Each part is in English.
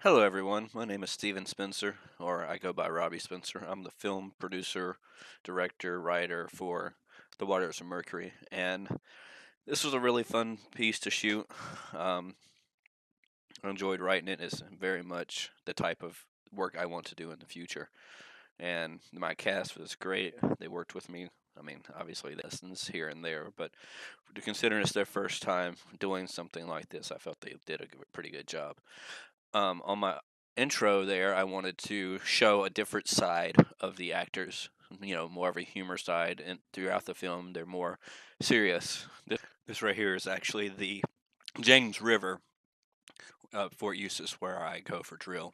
Hello, everyone. My name is Steven Spencer, or I go by Robbie Spencer. I'm the film producer, director, writer for The Waters of Mercury, and this was a really fun piece to shoot. Um, I enjoyed writing it. It's very much the type of work I want to do in the future, and my cast was great. They worked with me. I mean, obviously lessons here and there, but considering it's their first time doing something like this, I felt they did a pretty good job. On my intro there, I wanted to show a different side of the actors, more of a humor side, and throughout the film, they're more serious. This right here is actually the James River, Fort Eustis, where I go for drill.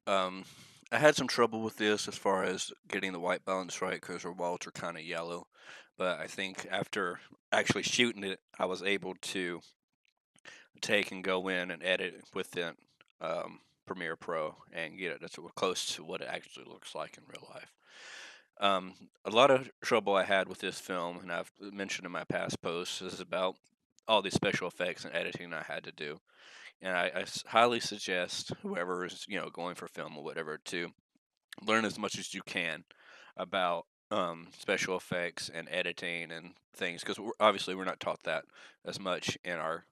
Um, I had some trouble with this as far as getting the white balance right because our walls are kind of yellow, but I think after actually shooting it, I was able to take and go in and edit within Premiere Pro and get it as close to what it actually looks like in real life. Um, a lot of trouble I had with this film, and I've mentioned in my past posts, is about all the special effects and editing I had to do. And I highly suggest whoever is going for film or whatever to learn as much as you can about special effects and editing and things because obviously we're not taught that as much in our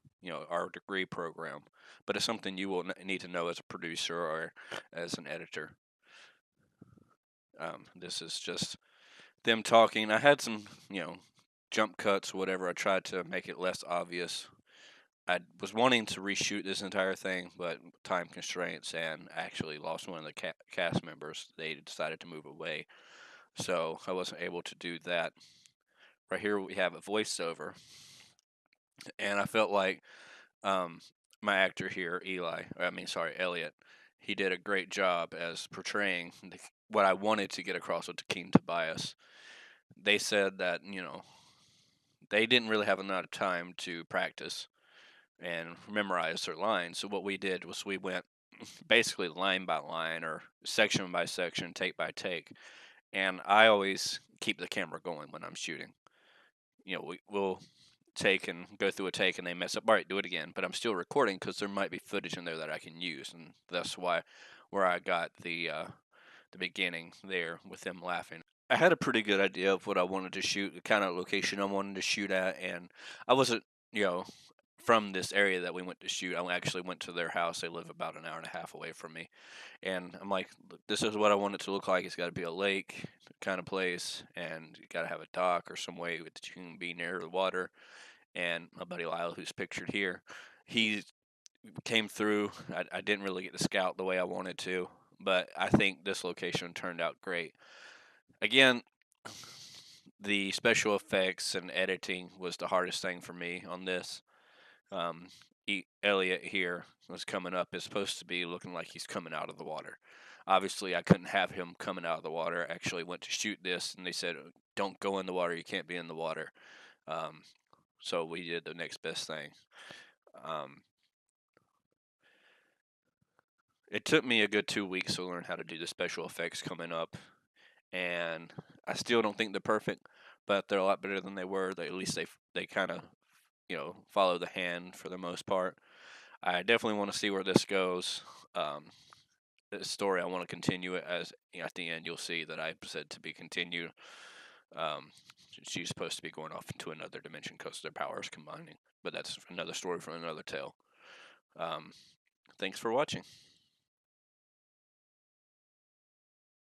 degree program, but it's something you will need to know as a producer or as an editor. This is just them talking. I had some jump cuts, whatever. I tried to make it less obvious. I was wanting to reshoot this entire thing, but time constraints and actually lost one of the cast members. They decided to move away, so I wasn't able to do that. Right here we have a voiceover, and I felt like um, my actor here, Elliot, he did a great job as portraying what I wanted to get across with King Tobias. They said that they didn't really have enough time to practice and memorize their lines. So what we did was we went basically line by line or section by section, take by take. And I always keep the camera going when I'm shooting. We'll take and go through a take and they mess up. All right, do it again. But I'm still recording because there might be footage in there that I can use, and that's where I got the beginning there with them laughing. I had a pretty good idea of what I wanted to shoot, the kind of location I wanted to shoot at, and I wasn't, you know, from this area that we went to shoot. I actually went to their house. They live about an hour and a half away from me, and I'm like, "Look, this is what I want it to look like. It's got to be a lake kind of place, and you got to have a dock or some way that you can be near the water." And my buddy Lyle, who's pictured here, he came through. I didn't really get to scout the way I wanted to, but I think this location turned out great. Again, the special effects and editing was the hardest thing for me on this. Um, Elliot here was coming up is supposed to be looking like he's coming out of the water. Obviously, I couldn't have him coming out of the water. I actually went to shoot this, and they said, "Don't go in the water. You can't be in the water." Um, so we did the next best thing. Um, it took me a good 2 weeks to learn how to do the special effects coming up, and I still don't think they're perfect, but they're a lot better than they were. At least they kind of follow the hand for the most part. I definitely want to see where this goes. Um, the story I want to continue it as at the end you'll see that I said to be continued. Um, she's supposed to be going off into another dimension because their powers combining, but that's another story from another tale. Um, thanks for watching.